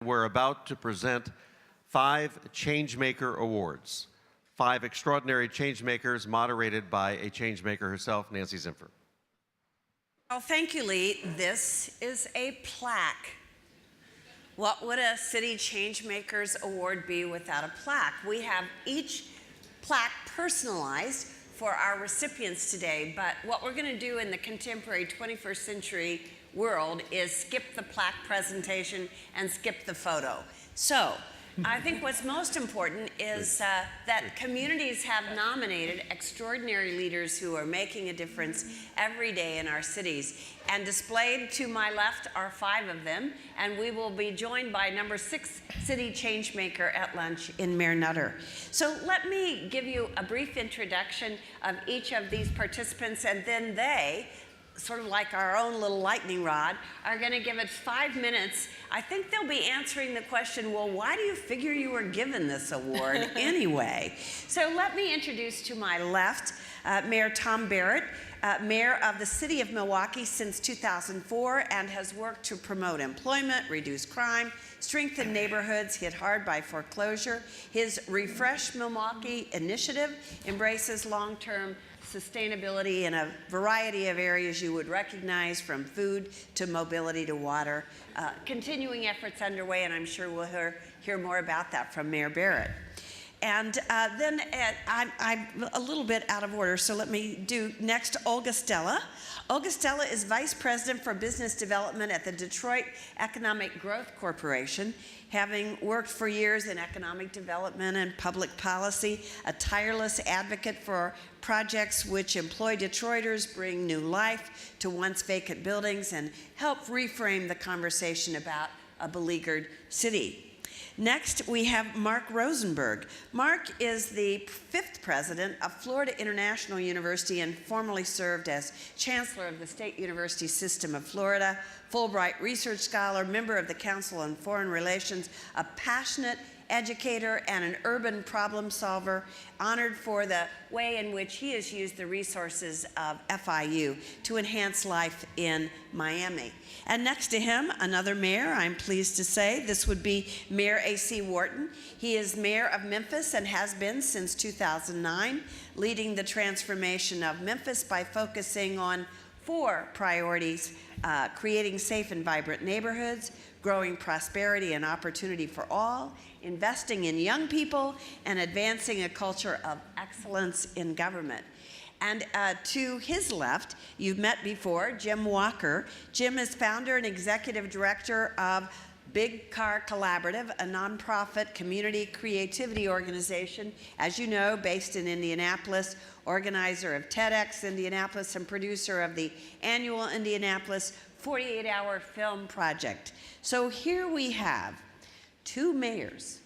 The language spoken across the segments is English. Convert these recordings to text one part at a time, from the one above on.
We're about to present 5 Changemaker Awards, 5 extraordinary changemakers moderated by a changemaker herself, Nancy Zimpher. Well, thank you, Lee. This is a plaque. What would a City Changemakers Award be without a plaque? We have each plaque personalized for our recipients today, but what we're going to do in the contemporary 21st century world is skip the plaque presentation and skip the photo. So I think what's most important is that communities have nominated extraordinary leaders who are making a difference every day in our cities. And displayed to my left are 5 of them, and we will be joined by number 6 City Changemaker at lunch in Mayor Nutter. So let me give you a brief introduction of each of these participants, and then they, sort of like our own little lightning rod, are going to give it 5 minutes. I think they'll be answering the question, well, why do you figure you were given this award anyway? So let me introduce to my left Mayor Tom Barrett, mayor of the city of Milwaukee since 2004, and has worked to promote employment, reduce crime, strengthen neighborhoods hit hard by foreclosure. His Refresh Milwaukee initiative embraces long-term sustainability in a variety of areas you would recognize, from food to mobility to water. Continuing efforts underway, and I'm sure we'll hear more about that from Mayor Barrett. And then I'm a little bit out of order, so let me do next Olga Stella. Olga Stella is Vice President for Business Development at the Detroit Economic Growth Corporation, having worked for years in economic development and public policy, a tireless advocate for projects which employ Detroiters, bring new life to once vacant buildings, and help reframe the conversation about a beleaguered city. Next, we have Mark Rosenberg. Mark is the 5th president of Florida International University and formerly served as chancellor of the State University System of Florida, Fulbright Research Scholar, member of the Council on Foreign Relations, a passionate educator and an urban problem solver, honored for the way in which he has used the resources of FIU to enhance life in Miami. And next to him, another mayor, I'm pleased to say, this would be Mayor A.C. Wharton. He is mayor of Memphis and has been since 2009, leading the transformation of Memphis by focusing on 4 priorities: creating safe and vibrant neighborhoods, growing prosperity and opportunity for all, investing in young people, and advancing a culture of excellence in government. And to his left, you've met before, Jim Walker. Jim is founder and executive director of Big Car Collaborative, a nonprofit community creativity organization, as you know, based in Indianapolis, organizer of TEDx Indianapolis, and producer of the annual Indianapolis 48-hour film project. So here we have 2 mayors,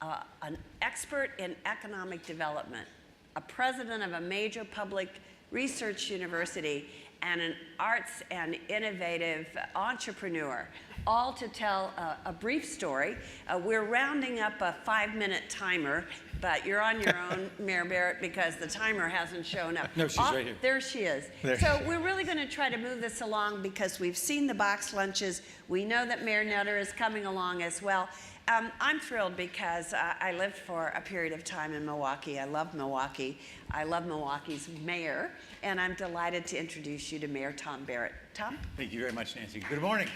an expert in economic development, a president of a major public research university, and an arts and innovative entrepreneur, all to tell a brief story. We're rounding up a 5-minute timer, but you're on your own, Mayor Barrett, because the timer hasn't shown up. No, she's right here. There she is. There. So we're really going to try to move this along because we've seen the box lunches. We know that Mayor Nutter is coming along as well. I'm thrilled because I lived for a period of time in Milwaukee. I love Milwaukee. I love Milwaukee's mayor, and I'm delighted to introduce you to Mayor Tom Barrett. Tom? Thank you very much, Nancy. Good morning.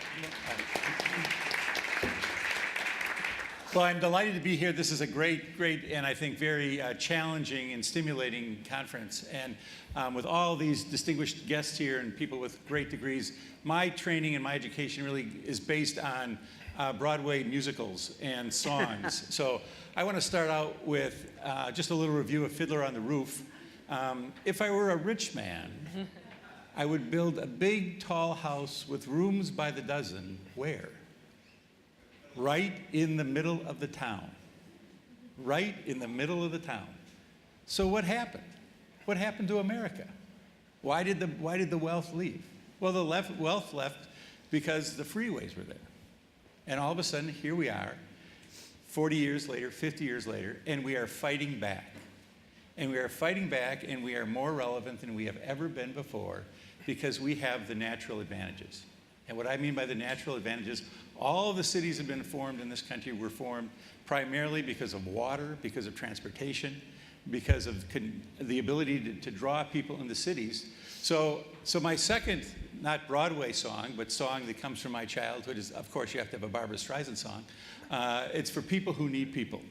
Well, I'm delighted to be here. This is a great, and I think very challenging and stimulating conference. And with all these distinguished guests here and people with great degrees, my training and my education really is based on Broadway musicals and songs. So I want to start out with just a little review of Fiddler on the Roof. If I were a rich man, I would build a big, tall house with rooms by the dozen. Where? Right in the middle of the town. Right in the middle of the town. So what happened? What happened to America? Why did the wealth leave? Well, the wealth left because the freeways were there. And all of a sudden, here we are, 40 years later, 50 years later, and we are fighting back. And we are fighting back, and we are more relevant than we have ever been before because we have the natural advantages. And what I mean by the natural advantages, all of the cities that have been formed in this country were formed primarily because of water, because of transportation, because of the ability to draw people into cities. So my second, not Broadway song, but song that comes from my childhood is, of course, you have to have a Barbra Streisand song. It's for people who need people.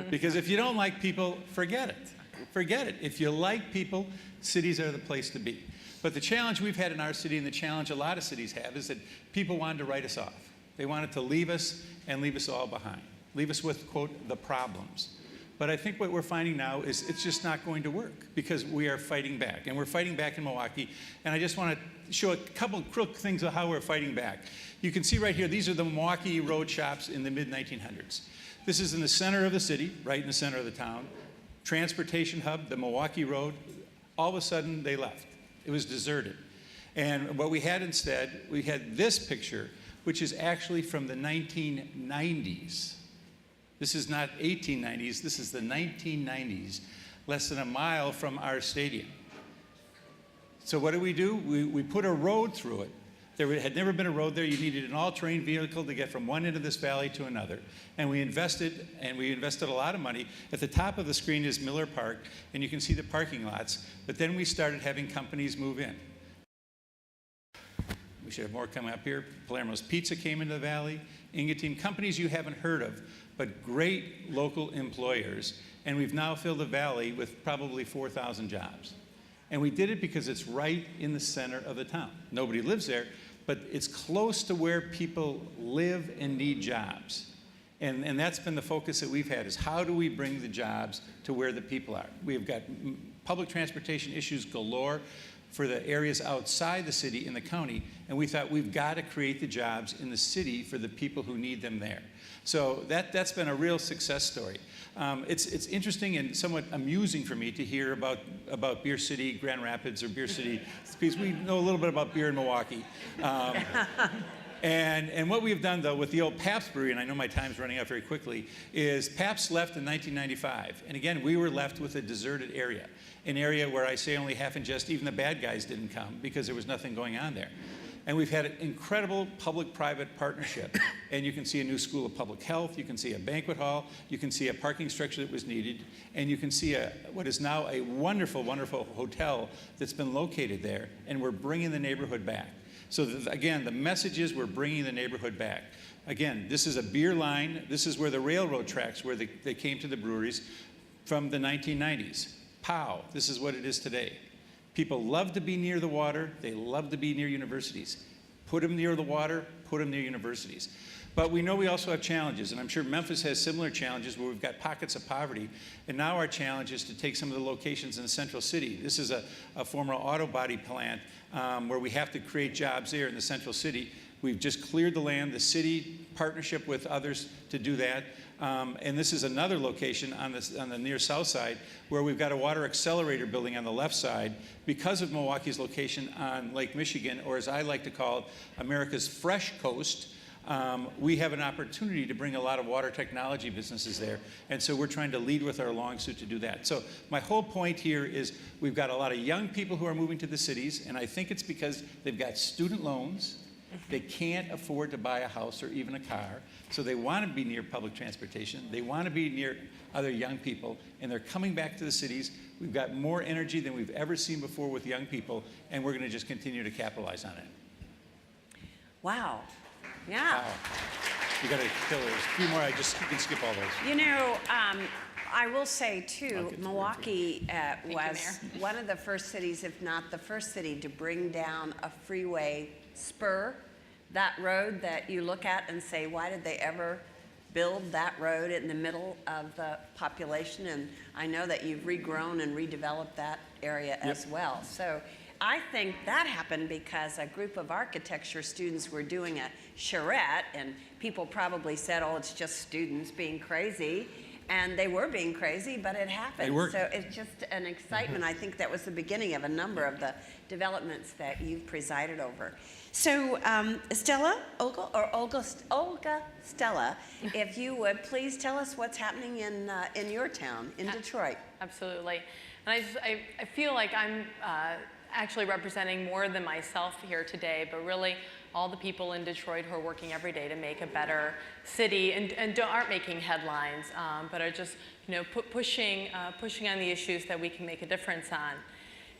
Because if you don't like people, forget it. Forget it. If you like people, cities are the place to be. But the challenge we've had in our city, and the challenge a lot of cities have, is that people wanted to write us off. They wanted to leave us and leave us all behind. Leave us with, quote, the problems. But I think what we're finding now is it's just not going to work because we are fighting back. And we're fighting back in Milwaukee. And I just want to show a couple quick things of how we're fighting back. You can see right here, these are the Milwaukee road shops in the mid-1900s. This is in the center of the city, right in the center of the town. Transportation hub, the Milwaukee Road. All of a sudden, they left. It was deserted. And what we had instead, we had this picture, which is actually from the 1990s. This is not 1890s, this is the 1990s, less than a mile from our stadium. So what do? We put a road through it. There had never been a road there. You needed an all-terrain vehicle to get from one end of this valley to another. And we invested a lot of money. At the top of the screen is Miller Park, and you can see the parking lots. But then we started having companies move in. We should have more coming up here. Palermo's Pizza came into the valley. Ingeteam, companies you haven't heard of, but great local employers. And we've now filled the valley with probably 4,000 jobs. And we did it because it's right in the center of the town. Nobody lives there, but it's close to where people live and need jobs. And that's been the focus that we've had, is how do we bring the jobs to where the people are? We've got public transportation issues galore for the areas outside the city in the county, and we thought we've got to create the jobs in the city for the people who need them there. So that's been a real success story. It's interesting and somewhat amusing for me to hear about Beer City, Grand Rapids, or Beer City, because we know a little bit about beer in Milwaukee. And what we've done, though, with the old Pabst Brewery, and I know my time's running out very quickly, is Pabst left in 1995. And again, we were left with a deserted area, an area where I say only half in jest, even the bad guys didn't come because there was nothing going on there. And we've had an incredible public-private partnership. And you can see a new school of public health, you can see a banquet hall, you can see a parking structure that was needed, and you can see what is now a wonderful, wonderful hotel that's been located there, and we're bringing the neighborhood back. So again, the message is we're bringing the neighborhood back. Again, this is a beer line. This is where the railroad tracks, where they came to the breweries from the 1990s. Pow, this is what it is today. People love to be near the water. They love to be near universities. Put them near the water, put them near universities. But we know we also have challenges, and I'm sure Memphis has similar challenges where we've got pockets of poverty. And now our challenge is to take some of the locations in the central city. This is a former auto body plant where we have to create jobs there in the central city. We've just cleared the land, the city partnership with others to do that. And this is another location on the near south side where we've got a water accelerator building on the left side because of Milwaukee's location on Lake Michigan, or as I like to call it, America's fresh coast. We have an opportunity to bring a lot of water technology businesses there. And so we're trying to lead with our long suit to do that. So my whole point here is we've got a lot of young people who are moving to the cities, and I think it's because they've got student loans. They can't afford to buy a house or even a car, so they want to be near public transportation. They want to be near other young people, and they're coming back to the cities. We've got more energy than we've ever seen before with young people, and we're going to just continue to capitalize on it. Wow. Yeah. Wow. You got to kill those. A few more, you can skip all those. You know, I will say, too, Milwaukee was one of the first cities, if not the first city, to bring down a freeway spur, that road that you look at and say, why did they ever build that road in the middle of the population? And I know that you've regrown and redeveloped that area as well. So I think that happened because a group of architecture students were doing a charrette, and people probably said, oh, it's just students being crazy. And they were being crazy, but it happened. So it's just an excitement. I think that was the beginning of a number of the developments that you've presided over. So Olga Stella, if you would please tell us what's happening in your town, in Detroit. Absolutely. And I feel like I'm actually representing more than myself here today, but really all the people in Detroit who are working every day to make a better city and aren't making headlines, but are just pushing on the issues that we can make a difference on.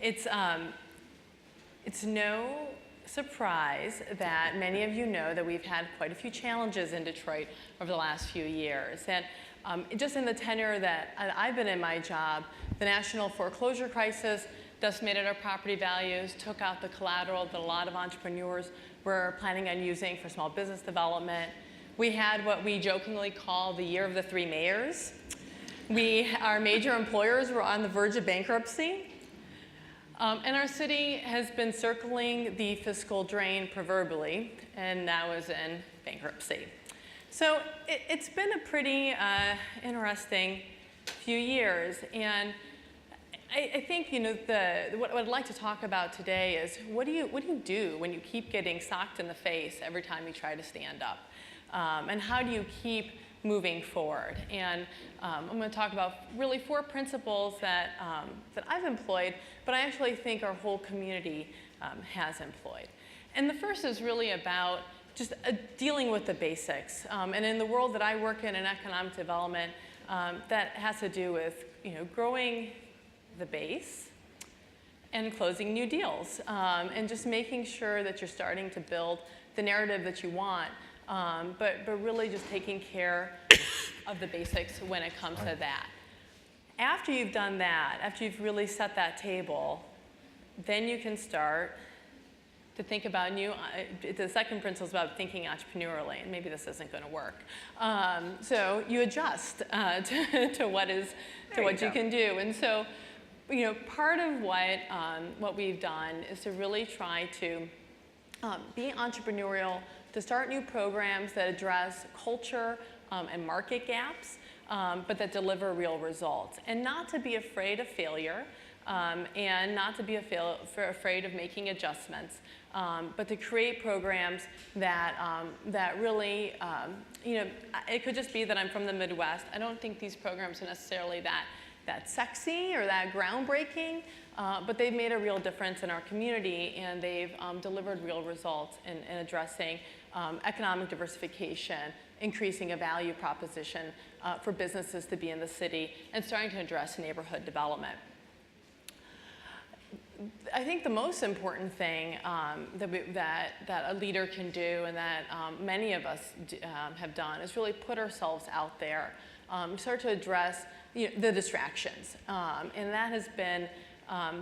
It's no surprise that many of you know that we've had quite a few challenges in Detroit over the last few years. And just in the tenure that I've been in my job, the national foreclosure crisis decimated our property values, took out the collateral that a lot of entrepreneurs were planning on using for small business development. We had what we jokingly call the year of the 3 mayors. Our major employers were on the verge of bankruptcy. And our city has been circling the fiscal drain proverbially, and now is in bankruptcy. So it's been a pretty interesting few years. And I think what I'd like to talk about today is what do you do when you keep getting socked in the face every time you try to stand up? And how do you keep moving forward? And I'm going to talk about really 4 principles that I've employed, but I actually think our whole community has employed. And the first is really about just dealing with the basics. And in the world that I work in economic development, that has to do with growing the base and closing new deals, and just making sure that you're starting to build the narrative that you want. But really just taking care of the basics when it comes to that. After you've done that, after you've really set that table, then you can start to think about the second principle is about thinking entrepreneurially, and maybe this isn't going to work. So you adjust to what you can do. And so, part of what we've done is to really try to be entrepreneurial, to start new programs that address culture and market gaps, but that deliver real results. And not to be afraid of failure, and not to be afraid of making adjustments, but to create programs that really, it could just be that I'm from the Midwest. I don't think these programs are necessarily that sexy or that groundbreaking, but they've made a real difference in our community, and they've delivered real results in addressing economic diversification, increasing a value proposition for businesses to be in the city, and starting to address neighborhood development. I think the most important thing that a leader can do, and that many of us have done, is really put ourselves out there, start to address the distractions, and that has been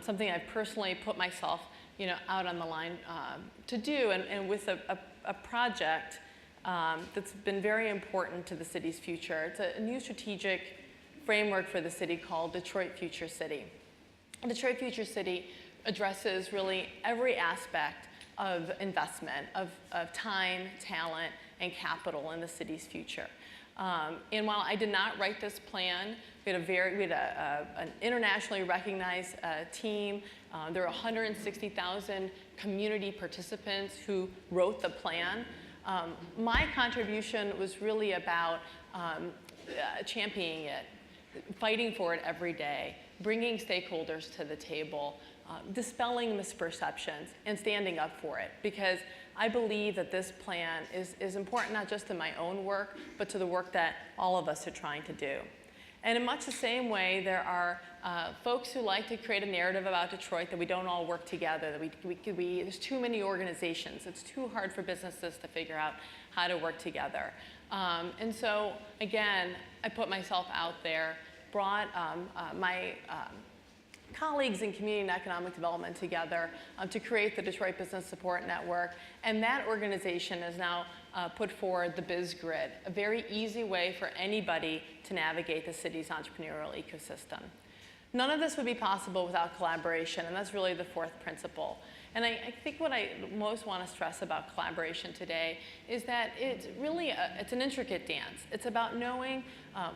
something I've personally put myself out on the line to do, and with a project that's been very important to the city's future. It's a new strategic framework for the city called Detroit Future City. Detroit Future City addresses really every aspect of investment, of time, talent, and capital in the city's future. And while I did not write this plan, we had an internationally recognized team. There were 160,000 community participants who wrote the plan. My contribution was really about championing it, fighting for it every day, bringing stakeholders to the table, dispelling misperceptions, and standing up for it. Because I believe that this plan is important not just to my own work, but to the work that all of us are trying to do. And in much the same way, there are folks who like to create a narrative about Detroit that we don't all work together, that there's too many organizations. It's too hard for businesses to figure out how to work together. And so, again, I put myself out there, brought my colleagues in community and economic development together to create the Detroit Business Support Network. And that organization has now put forward the Biz Grid, a very easy way for anybody to navigate the city's entrepreneurial ecosystem. None of this would be possible without collaboration, and that's really the 4th principle. And I think what I most want to stress about collaboration today is that it's really it's an intricate dance. It's about knowing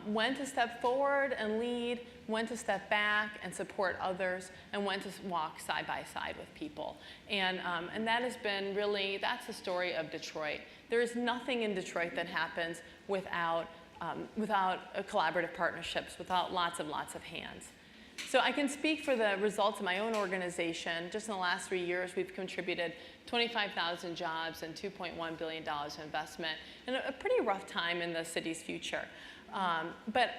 when to step forward and lead, when to step back and support others, and when to walk side by side with people. And that has been really, that's the story of Detroit. There is nothing in Detroit that happens without collaborative partnerships, without lots of hands. So I can speak for the results of my own organization. Just in the last 3 years, we've contributed 25,000 jobs and $2.1 billion of investment in a pretty rough time in the city's future. But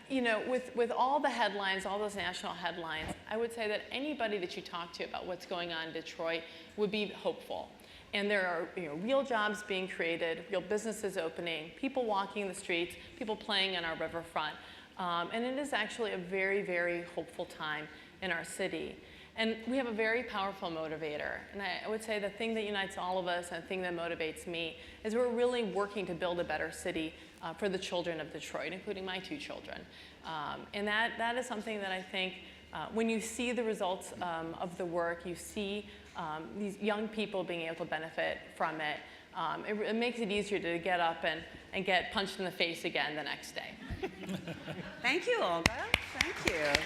you know, with all the headlines, all those national headlines, I would say that anybody that you talk to about what's going on in Detroit would be hopeful. And there are real jobs being created, real businesses opening, people walking the streets, people playing on our riverfront. And it is actually a very, very hopeful time in our city. And we have a very powerful motivator. And I would say the thing that unites all of us and the thing that motivates me is we're really working to build a better city for the children of Detroit, including my 2 children. And that is something that I think when you see the results of the work, you see these young people being able to benefit from it, it makes it easier to get up and get punched in the face again the next day. Thank you, Olga. Thank you.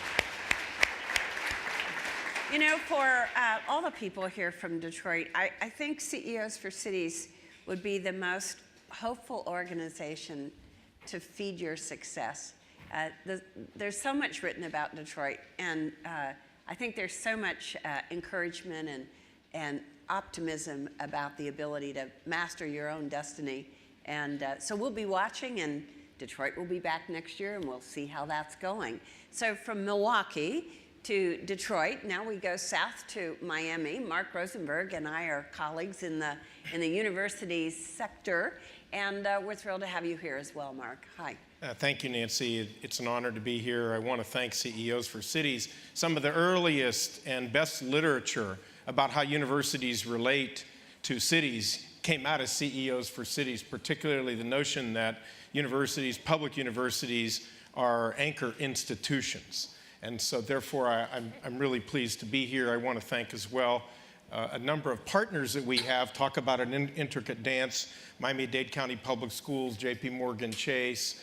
You know, for all the people here from Detroit, I think CEOs for Cities would be the most hopeful organization to feed your success. There's so much written about Detroit, and I think there's so much encouragement and optimism about the ability to master your own destiny. And so we'll be watching, and Detroit will be back next year, and we'll see how that's going. So from Milwaukee to Detroit, now we go south to Miami. Mark Rosenberg and I are colleagues in the university sector, and we're thrilled to have you here as well, Mark. Hi. Thank you, Nancy. It's an honor to be here. I want to thank CEOs for Cities. Some of the earliest and best literature about how universities relate to cities came out of CEOs for Cities, particularly the notion that universities, public universities, are anchor institutions. And so therefore, I'm really pleased to be here. I want to thank as well a number of partners that we have. Talk about an intricate dance: Miami-Dade County Public Schools, J.P. Morgan Chase,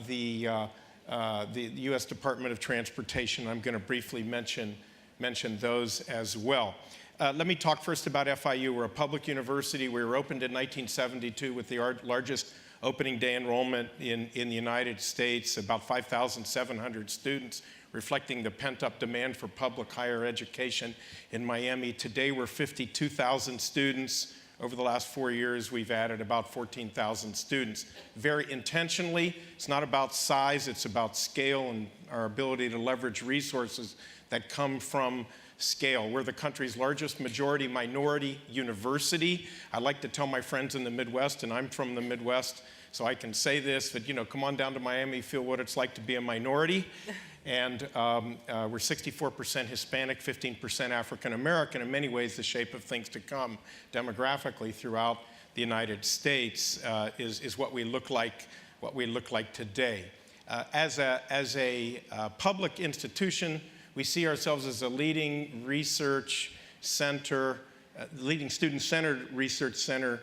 the U.S. Department of Transportation. I'm going to briefly mention those as well. Let me talk first about FIU. We're a public university. We were opened in 1972 with the largest opening day enrollment in the United States, about 5,700 students, reflecting the pent-up demand for public higher education in Miami. Today, we're 52,000 students. Over the last 4 years, we've added about 14,000 students. Very intentionally, it's not about size, it's about scale and our ability to leverage resources that come from scale. We're the country's largest majority minority university. I like to tell my friends in the Midwest, and I'm from the Midwest, so I can say this, that, come on down to Miami, feel what it's like to be a minority. And we're 64% Hispanic, 15% African American. In many ways, the shape of things to come demographically throughout the United States is what we look like today. As a public institution, we see ourselves as a leading research center, leading student-centered research center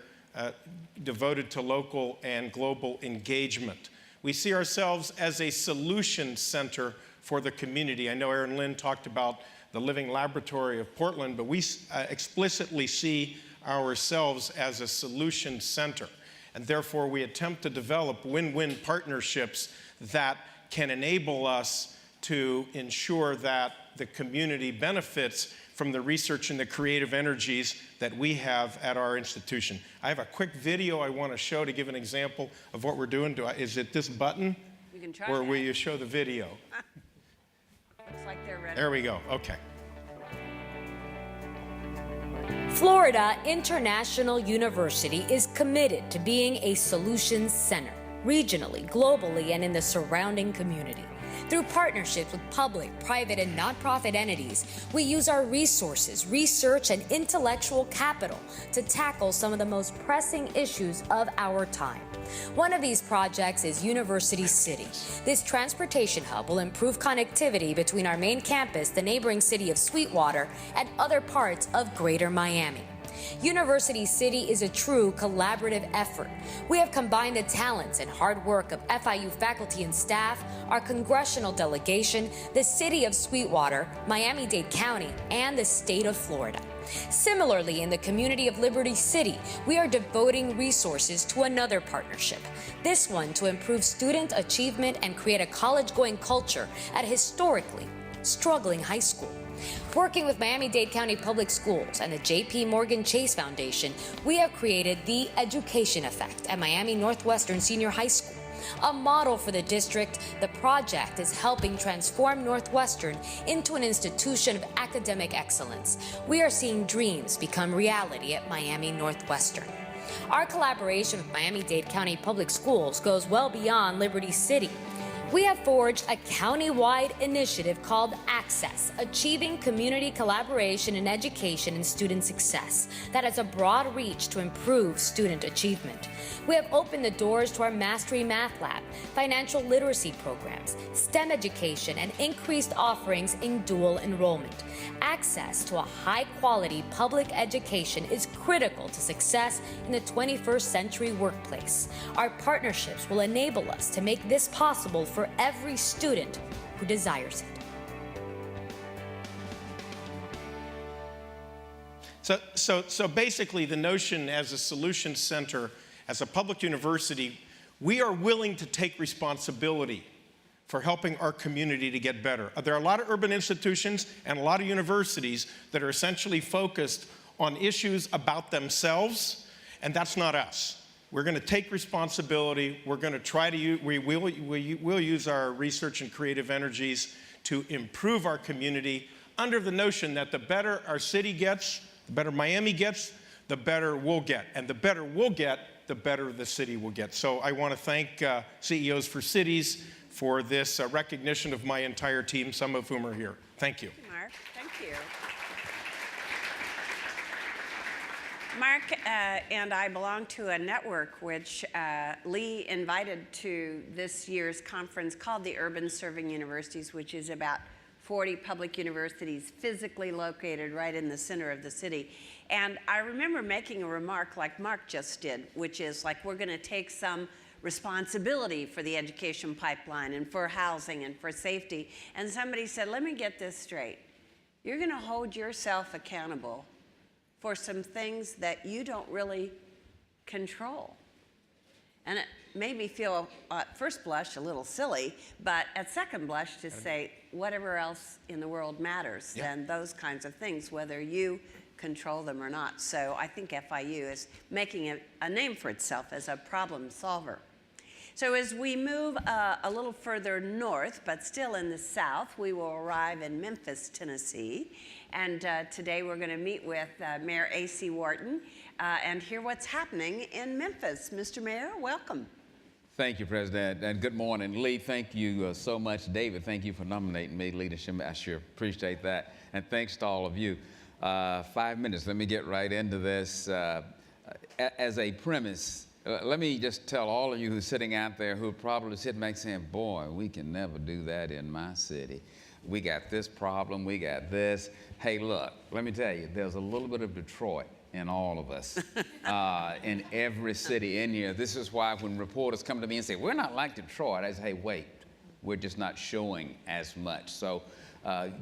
devoted to local and global engagement. We see ourselves as a solution center for the community. I know Erin Lynn talked about the living laboratory of Portland, but we explicitly see ourselves as a solution center. And therefore, we attempt to develop win-win partnerships that can enable us to ensure that the community benefits from the research and the creative energies that we have at our institution. I have a quick video I want to show to give an example of what we're doing. Is it this button? You can try or that. will you show the video? Looks like they're ready. There we go. Okay. Florida International University is committed to being a solutions center, regionally, globally, and in the surrounding community. Through partnerships with public, private, and nonprofit entities, we use our resources, research, and intellectual capital to tackle some of the most pressing issues of our time. One of these projects is University City. This transportation hub will improve connectivity between our main campus, the neighboring city of Sweetwater, and other parts of Greater Miami. University City is a true collaborative effort. We have combined the talents and hard work of FIU faculty and staff, our congressional delegation, the city of Sweetwater, Miami-Dade County, and the state of Florida. Similarly, in the community of Liberty City, we are devoting resources to another partnership, this one to improve student achievement and create a college-going culture at a historically struggling high school. Working with Miami-Dade County Public Schools and the J.P. Morgan Chase Foundation, we have created the Education Effect at Miami Northwestern Senior High School. A model for the district, the project is helping transform Northwestern into an institution of academic excellence. We are seeing dreams become reality at Miami Northwestern. Our collaboration with Miami-Dade County Public Schools goes well beyond Liberty City. We have forged a county-wide initiative called Access, Achieving Community Collaboration in Education and Student Success, that has a broad reach to improve student achievement. We have opened the doors to our Mastery Math Lab, financial literacy programs, STEM education, and increased offerings in dual enrollment. Access to a high-quality public education is critical to success in the 21st century workplace. Our partnerships will enable us to make this possible for every student who desires it. So basically, the notion as a solution center, as a public university, we are willing to take responsibility for helping our community to get better. There are a lot of urban institutions and a lot of universities that are essentially focused on issues about themselves, and that's not us. We're going to take responsibility. We're going to try to we'll use our research and creative energies to improve our community under the notion that the better our city gets, the better Miami gets, the better we'll get. And the better we'll get, the better the city will get. So I want to thank CEOs for Cities for this recognition of my entire team, some of whom are here. Thank you. Mark, thank you. Mark and I belong to a network which Lee invited to this year's conference called the Urban Serving Universities, which is about 40 public universities physically located right in the center of the city. And I remember making a remark like Mark just did, which is like, we're going to take some responsibility for the education pipeline and for housing and for safety. And somebody said, let me get this straight. You're going to hold yourself accountable for some things that you don't really control. And it made me feel, at first blush, a little silly, but at second blush to say, whatever else in the world matters, then those kinds of things, whether you control them or not. So I think FIU is making a name for itself as a problem solver. So as we move a little further north, but still in the south, we will arrive in Memphis, Tennessee. And today we're going to meet with Mayor A.C. Wharton and hear what's happening in Memphis. Mr. Mayor, welcome. Thank you, President, and good morning. Lee, thank you so much. David, thank you for nominating me leadership. I sure appreciate that. And thanks to all of you. 5 minutes, let me get right into this. As a premise, let me just tell all of you who's sitting out there who are probably sitting back saying, boy, we can never do that in my city. We got this problem, we got this. Hey, look, let me tell you, there's a little bit of Detroit in all of us, in every city in here. This is why when reporters come to me and say, we're not like Detroit, I say, hey, wait, we're just not showing as much. So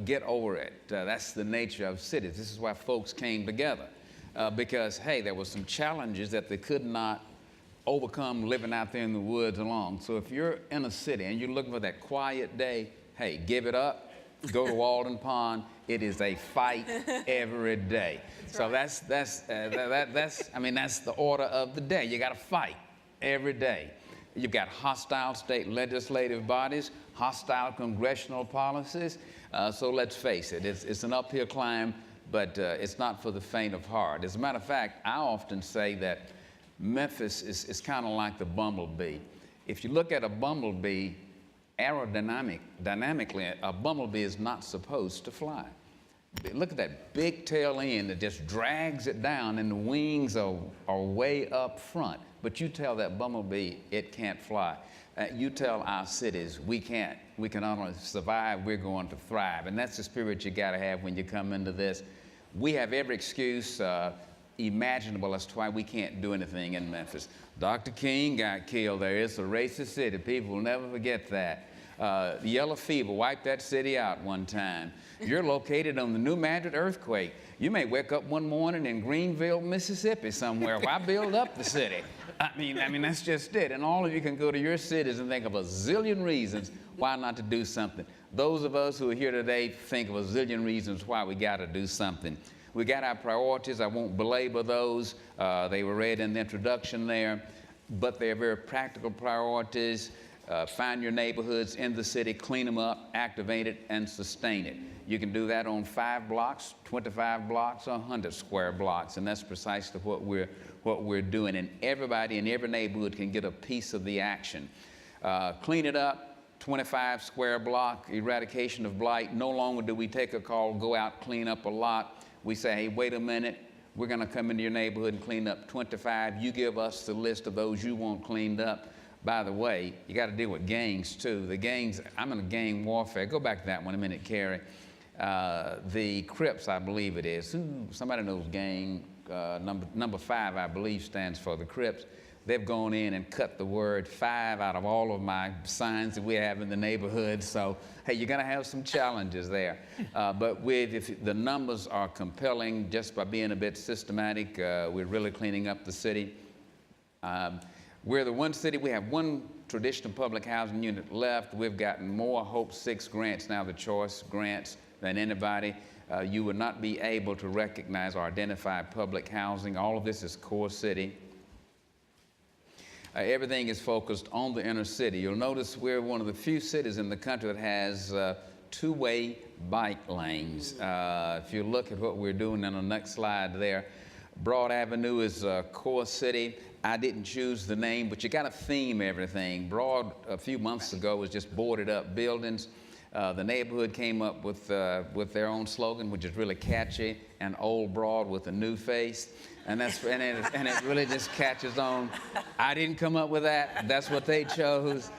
get over it. That's the nature of cities. This is why folks came together, because, hey, there were some challenges that they could not overcome living out there in the woods alone. So if you're in a city and you're looking for that quiet day, hey, give it up. Go to Walden Pond. It is a fight every day. So that's the order of the day. You got to fight every day. You've got hostile state legislative bodies, hostile congressional policies. So let's face it, it's an uphill climb, but it's not for the faint of heart. As a matter of fact, I often say that Memphis is kind of like the bumblebee. If you look at a bumblebee, dynamically, a bumblebee is not supposed to fly. Look at that big tail end that just drags it down, and the wings are way up front. But you tell that bumblebee it can't fly. You tell our cities we can't. We can not only survive, we're going to thrive. And that's the spirit you got to have when you come into this. We have every excuse imaginable as to why we can't do anything in Memphis. Dr. King got killed there. It's a racist city. People will never forget that. Yellow fever wiped that city out one time. You're located on the New Madrid earthquake. You may wake up one morning in Greenville, Mississippi somewhere. Why build up the city? I mean, that's just it. And all of you can go to your cities and think of a zillion reasons why not to do something. Those of us who are here today think of a zillion reasons why we got to do something. We got our priorities. I won't belabor those. They were read in the introduction there, but they're very practical priorities. Find your neighborhoods in the city, clean them up, activate it, and sustain it. You can do that on 5 blocks, 25 blocks, or 100 square blocks, and that's precisely what we're doing. And everybody in every neighborhood can get a piece of the action. Clean it up, 25 square block, eradication of blight. No longer do we take a call, go out, clean up a lot. We say, hey, wait a minute. We're going to come into your neighborhood and clean up 25. You give us the list of those you want cleaned up. By the way, you got to deal with gangs, too. The gangs, I'm in a gang warfare. Go back to that one a minute, Carrie. The Crips, I believe it is. Somebody knows gang. Number 5, I believe, stands for the Crips. They've gone in and cut the word 5 out of all of my signs that we have in the neighborhood. So, hey, you're going to have some challenges there. But if the numbers are compelling just by being a bit systematic. We're really cleaning up the city. We're the one city, we have one traditional public housing unit left. We've gotten more Hope 6 grants now, the choice grants, than anybody. You would not be able to recognize or identify public housing. All of this is core city. Everything is focused on the inner city. You'll notice we're one of the few cities in the country that has 2-way bike lanes. If you look at what we're doing on the next slide there, Broad Avenue is a core city. I didn't choose the name, but you got to theme everything. Broad, a few months ago, was just boarded up buildings. The neighborhood came up with their own slogan, which is really catchy, and Old Broad with a new face. And it really just catches on. I didn't come up with that. That's what they chose.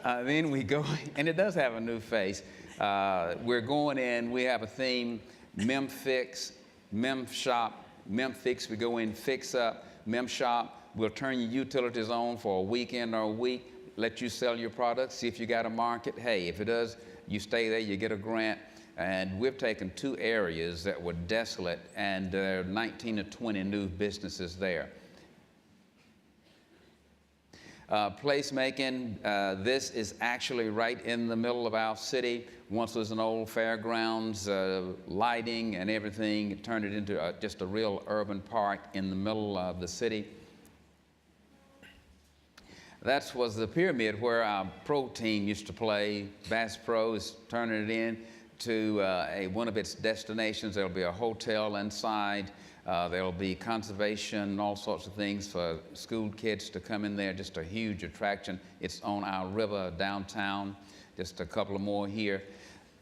Then we go, and it does have a new face. We're going in, we have a theme, Mem Fix, Mem Shop, Mem Fix, we go in, fix up, Mem Shop, we'll turn your utilities on for a weekend or a week, let you sell your products, see if you got a market. Hey, if it does, you stay there, you get a grant. And we've taken 2 areas that were desolate, and there are 19 to 20 new businesses there. Placemaking, this is actually right in the middle of our city. Once was an old fairgrounds, lighting and everything. It turned it into just a real urban park in the middle of the city. That was the pyramid where our pro team used to play. Bass Pro is turning it in to one of its destinations. There'll be a hotel inside. There'll be conservation, all sorts of things for school kids to come in there. Just a huge attraction. It's on our river downtown. Just a couple of more here.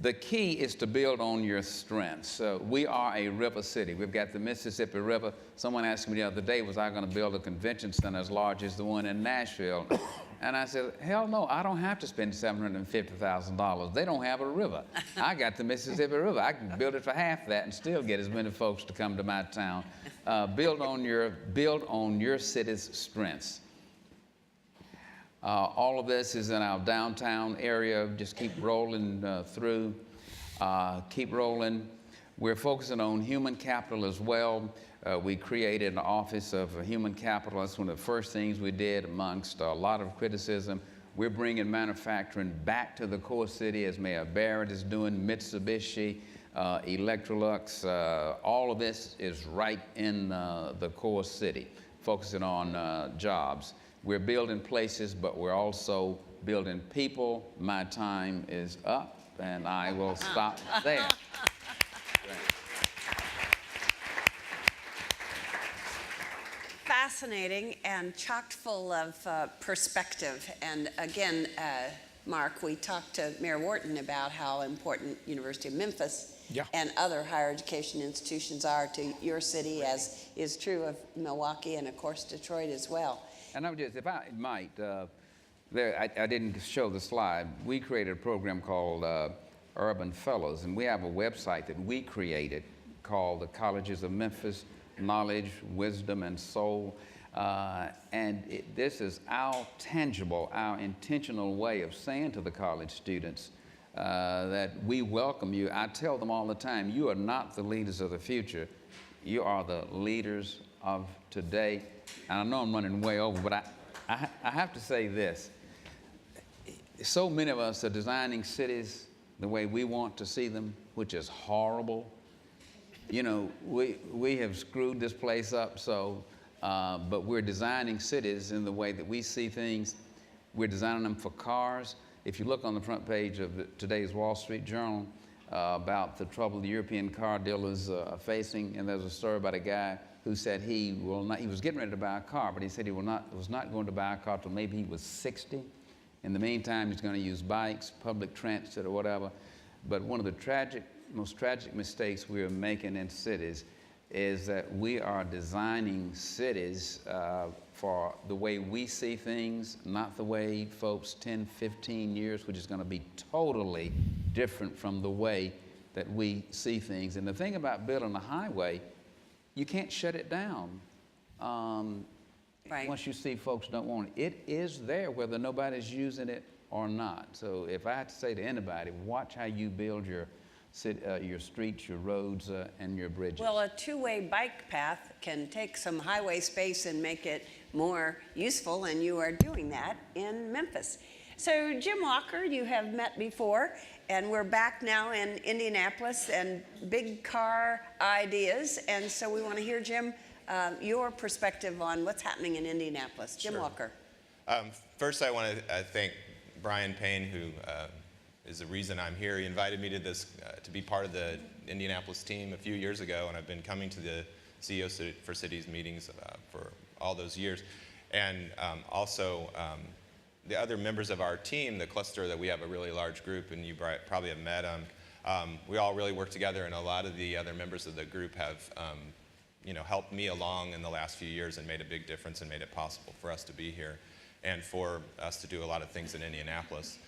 The key is to build on your strengths. We are a river city. We've got the Mississippi River. Someone asked me the other day, was I going to build a convention center as large as the one in Nashville? And I said, hell no, I don't have to spend $750,000. They don't have a river. I got the Mississippi River. I can build it for half that and still get as many folks to come to my town. Build on your city's strengths. All of this is in our downtown area. Just keep rolling through. Keep rolling. We're focusing on human capital as well. We created an Office of Human Capital. That's one of the first things we did amongst a lot of criticism. We're bringing manufacturing back to the core city, as Mayor Barrett is doing, Mitsubishi, Electrolux. All of this is right in the core city, focusing on jobs. We're building places, but we're also building people. My time is up, and I will stop there. Fascinating and chock full of perspective. And again, Mark, we talked to Mayor Wharton about how important University of Memphis and other higher education institutions are to your city, as is true of Milwaukee and, of course, Detroit as well. And I'm just, if I might, I didn't show the slide. We created a program called Urban Fellows, and we have a website that we created called the Colleges of Memphis, Knowledge, Wisdom, and Soul. This is our tangible, our intentional way of saying to the college students that we welcome you. I tell them all the time, you are not the leaders of the future. You are the leaders of today. And I know I'm running way over, but I have to say this. So many of us are designing cities the way we want to see them, which is horrible. You know, we have screwed this place up, but we're designing cities in the way that we see things. We're designing them for cars. If you look on the front page of today's Wall Street Journal about the trouble the European car dealers are facing, and there's a story about a guy who said he was getting ready to buy a car, but he said he was not going to buy a car till maybe he was 60. In the meantime, he's going to use bikes, public transit, or whatever. But one of the most tragic mistakes we are making in cities is that we are designing cities for the way we see things, not the way folks 10, 15 years, which is going to be totally different from the way that we see things. And the thing about building a highway, you can't shut it down. Right. Once you see folks don't want it, it is there whether nobody's using it or not. So if I had to say to anybody, watch how you build your streets, your roads, and your bridges. Well, a two-way bike path can take some highway space and make it more useful, and you are doing that in Memphis. So Jim Walker, you have met before, and we're back now in Indianapolis and big car ideas, and so we want to hear, Jim, your perspective on what's happening in Indianapolis. Jim Walker. First, I want to thank Brian Payne, who is the reason I'm here. He invited me to this to be part of the Indianapolis team a few years ago, and I've been coming to the CEOs for Cities meetings for all those years. And also, the other members of our team, the cluster, that we have a really large group, and you probably have met them. We all really work together, and a lot of the other members of the group have helped me along in the last few years and made a big difference and made it possible for us to be here and for us to do a lot of things in Indianapolis.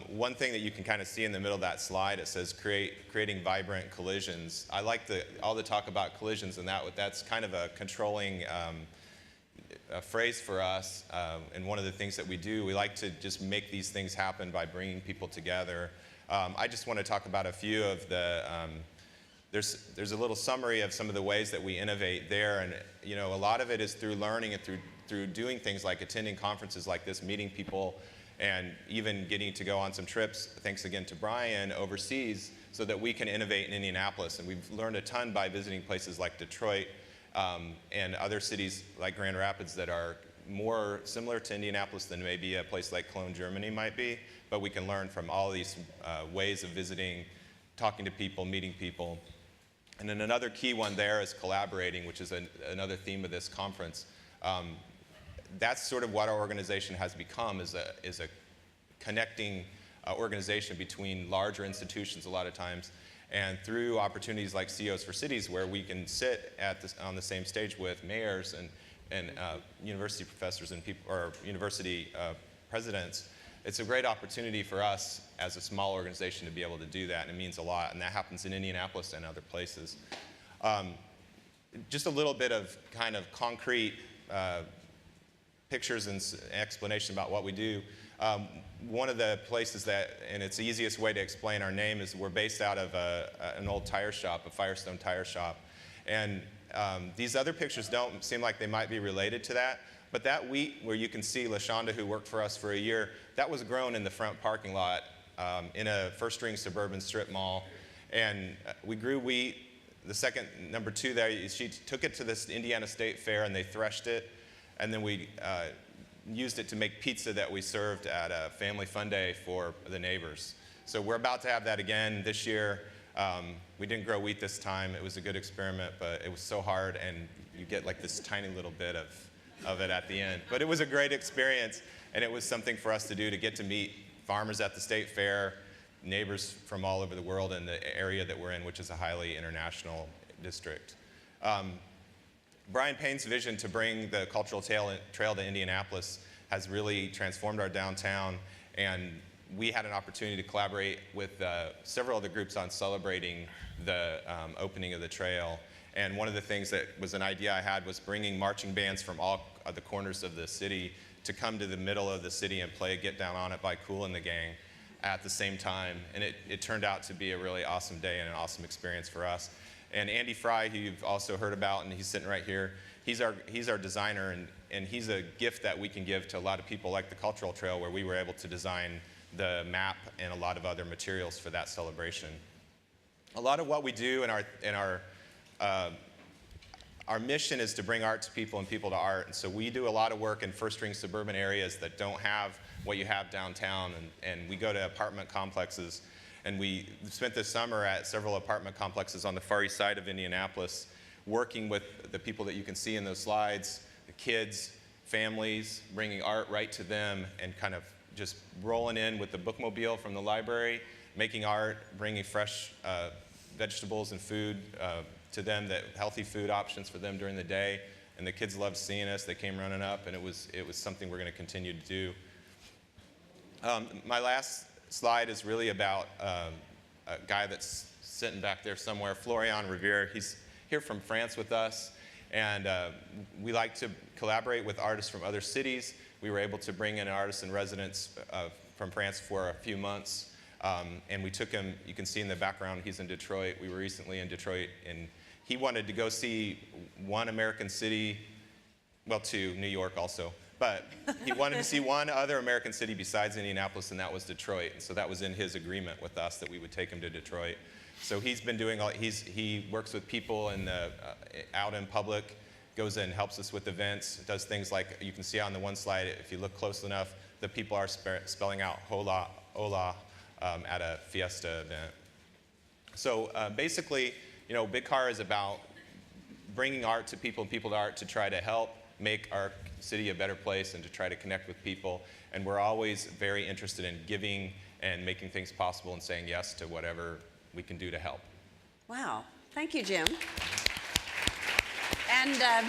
One thing that you can kind of see in the middle of that slide, it says creating vibrant collisions. I like all the talk about collisions, and that's kind of a controlling a phrase for us. And one of the things that we do, we like to just make these things happen by bringing people together. I just want to talk about a few of the there's a little summary of some of the ways that we innovate there, and a lot of it is through learning and through doing things like attending conferences like this, meeting people, and even getting to go on some trips, thanks again to Brian, overseas, so that we can innovate in Indianapolis. And we've learned a ton by visiting places like Detroit and other cities like Grand Rapids that are more similar to Indianapolis than maybe a place like Cologne, Germany might be. But we can learn from all these ways of visiting, talking to people, meeting people. And then another key one there is collaborating, which is another theme of this conference. That's sort of what our organization has become, is a connecting organization between larger institutions a lot of times, and through opportunities like CEOs for Cities, where we can sit on the same stage with mayors and university professors and university presidents. It's a great opportunity for us as a small organization to be able to do that, and it means a lot, and that happens in Indianapolis and other places. Just a little bit of kind of concrete pictures and explanation about what we do. One of the places and it's the easiest way to explain our name, is we're based out of an old tire shop, a Firestone tire shop. And these other pictures don't seem like they might be related to that, but that wheat where you can see LaShonda, who worked for us for a year, that was grown in the front parking lot in a first-string suburban strip mall. And we grew wheat. The second, number two there, she took it to this Indiana State Fair and they threshed it. And then we used it to make pizza that we served at a family fun day for the neighbors. So we're about to have that again this year. We didn't grow wheat this time. It was a good experiment, but it was so hard, and you get like this tiny little bit of it at the end. But it was a great experience, and it was something for us to do, to get to meet farmers at the state fair, neighbors from all over the world in the area that we're in, which is a highly international district. Brian Payne's vision to bring the cultural trail to Indianapolis has really transformed our downtown, and we had an opportunity to collaborate with several other groups on celebrating the opening of the trail. And one of the things that was an idea I had was bringing marching bands from all the corners of the city to come to the middle of the city and play Get Down On It by Kool and the Gang at the same time. And it turned out to be a really awesome day and an awesome experience for us. And Andy Fry, who you've also heard about, and he's sitting right here, he's our designer, and he's a gift that we can give to a lot of people like the Cultural Trail, where we were able to design the map and a lot of other materials for that celebration. A lot of what we do in our mission is to bring art to people and people to art. And so we do a lot of work in first-ring suburban areas that don't have what you have downtown. And we go to apartment complexes. And we spent this summer at several apartment complexes on the far east side of Indianapolis, working with the people that you can see in those slides, the kids, families, bringing art right to them, and kind of just rolling in with the bookmobile from the library, making art, bringing fresh vegetables and food to them, that healthy food options for them during the day. And the kids loved seeing us. They came running up, and it was something we're going to continue to do. My last slide is really about a guy that's sitting back there somewhere, Florian Riviere. He's here from France with us, and we like to collaborate with artists from other cities. We were able to bring in an artist in residence from France for a few months, and we took him. You can see in the background, he's in Detroit. We were recently in Detroit, and he wanted to go see one American city, well, two, New York also. But he wanted to see one other American city besides Indianapolis, and that was Detroit. And so that was in his agreement with us that we would take him to Detroit. So he's been doing he works with people out in public, goes in, helps us with events, does things like you can see on the one slide. If you look close enough, the people are spelling out hola, hola at a fiesta event. So basically, Big Car is about bringing art to people and people to art to try to help make our city a better place and to try to connect with people. And we're always very interested in giving and making things possible and saying yes to whatever we can do to help. Wow. Thank you, Jim. And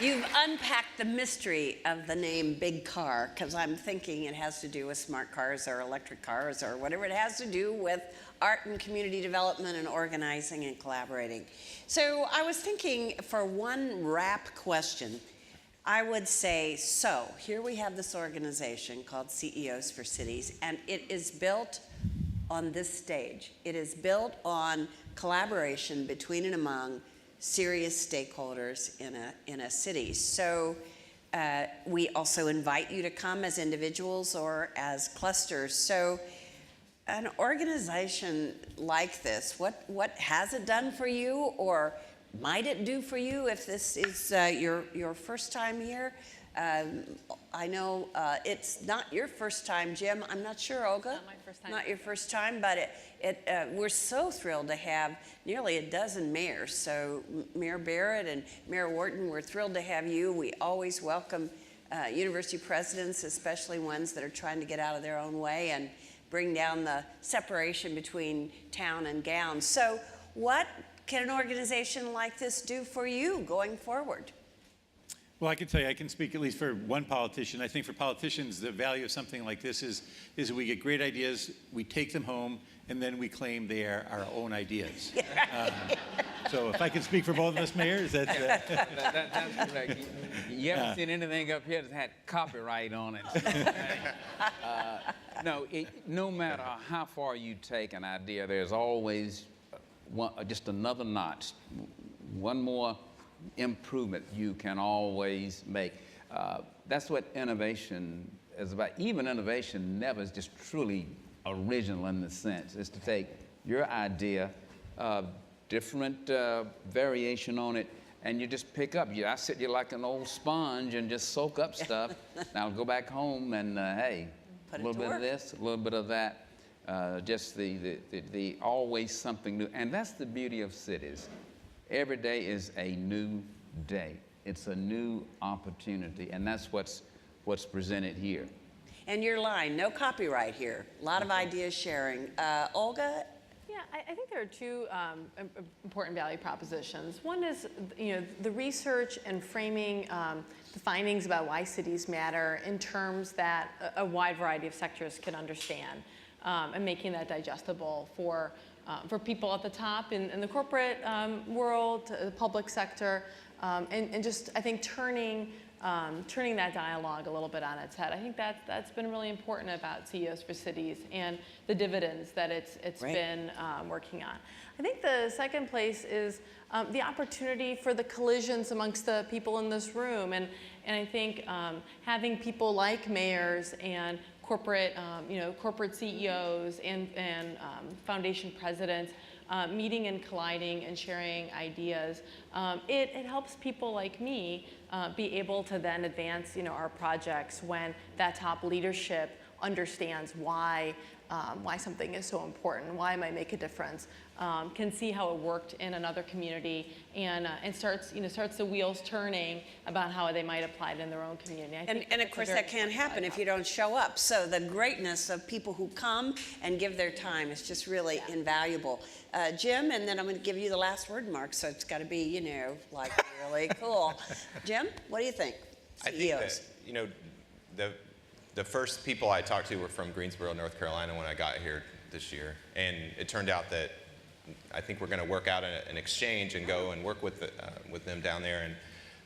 you've unpacked the mystery of the name Big Car, because I'm thinking it has to do with smart cars or electric cars or whatever it has to do with art and community development and organizing and collaborating. So I was thinking, for one wrap question, I would say, so here we have this organization called CEOs for Cities, and it is built on this stage. It is built on collaboration between and among serious stakeholders in a city. So we also invite you to come as individuals or as clusters. So an organization like this, what has it done for you, or might it do for you if this is your first time here? I know it's not your first time, Jim. I'm not sure, Olga. Not my first time. Not your first time, but we're so thrilled to have nearly a dozen mayors. So Mayor Barrett and Mayor Wharton, we're thrilled to have you. We always welcome university presidents, especially ones that are trying to get out of their own way and bring down the separation between town and gown. So what can an organization like this do for you going forward? Well, I can tell you, I can speak at least for one politician. I think for politicians, the value of something like this is we get great ideas, we take them home, and then we claim they are our own ideas. So if I can speak for both of us mayors, that's correct. You haven't seen anything up here that's had copyright on it. No matter how far you take an idea, there's always just another notch, one more improvement you can always make. That's what innovation is about. Even innovation never is just truly original in the sense. It's to take your idea, different variation on it, and you just pick up. I sit here like an old sponge and just soak up stuff. Now I'll go back home and hey, a little bit of this, a little bit of that. Just the always something new. And that's the beauty of cities. Every day is a new day. It's a new opportunity, and that's what's presented here. And your line, no copyright here. A lot of ideas sharing. Olga? Yeah, I think there are two important value propositions. One is, the research and framing the findings about why cities matter in terms that a wide variety of sectors can understand, and making that digestible for people at the top in the corporate world, the public sector, and just, I think, turning that dialogue a little bit on its head. I think that's been really important about CEOs for Cities and the dividends that it's Right. been working on. I think the second place is the opportunity for the collisions amongst the people in this room, and I think having people like mayors and corporate CEOs and foundation presidents meeting and colliding and sharing ideas, it helps people like me be able to then advance our projects when that top leadership understands why something is so important, why it might make a difference, can see how it worked in another community, and starts the wheels turning about how they might apply it in their own community. And of course, that can't happen if you don't show up. So the greatness of people who come and give their time is just really invaluable. Jim, and then I'm going to give you the last word, Mark, so it's got to be, like really cool. Jim, what do you think? I think that, the first people I talked to were from Greensboro, North Carolina when I got here this year. And it turned out that I think we're going to work out an exchange and go and work with them down there. And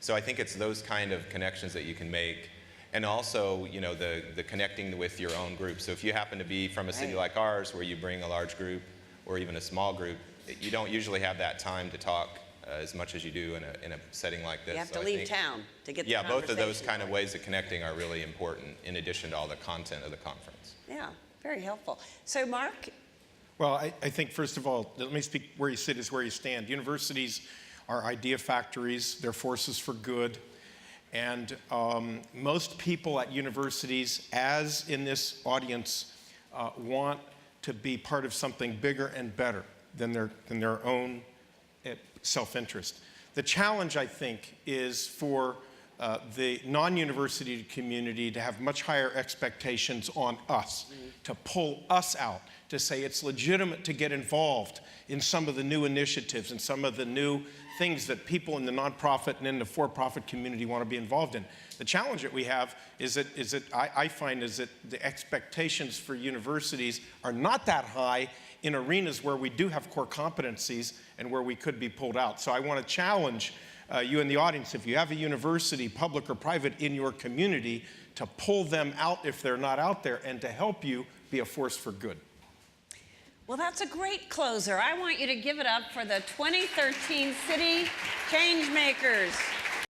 so I think it's those kind of connections that you can make. And also, the connecting with your own group. So if you happen to be from a city like ours where you bring a large group or even a small group, you don't usually have that time to talk as much as you do in a setting like this. You have to leave town to get the Yeah, both of those conversation kind of going. ways of connecting are really important in addition to all the content of the conference. Yeah, very helpful. So Mark, Well, I think, first of all, let me speak where you sit is where you stand. Universities are idea factories. They're forces for good. And most people at universities, as in this audience, want to be part of something bigger and better than their own self-interest. The challenge, I think, is for the non-university community to have much higher expectations on us, to pull us out, to say it's legitimate to get involved in some of the new initiatives and some of the new things that people in the nonprofit and in the for-profit community want to be involved in. The challenge that we have is that I find is that the expectations for universities are not that high in arenas where we do have core competencies and where we could be pulled out. So I want to challenge you in the audience, if you have a university, public or private, in your community, to pull them out if they're not out there and to help you be a force for good. well, that's a great closer. I want you to give it up for the 2013 City Changemakers.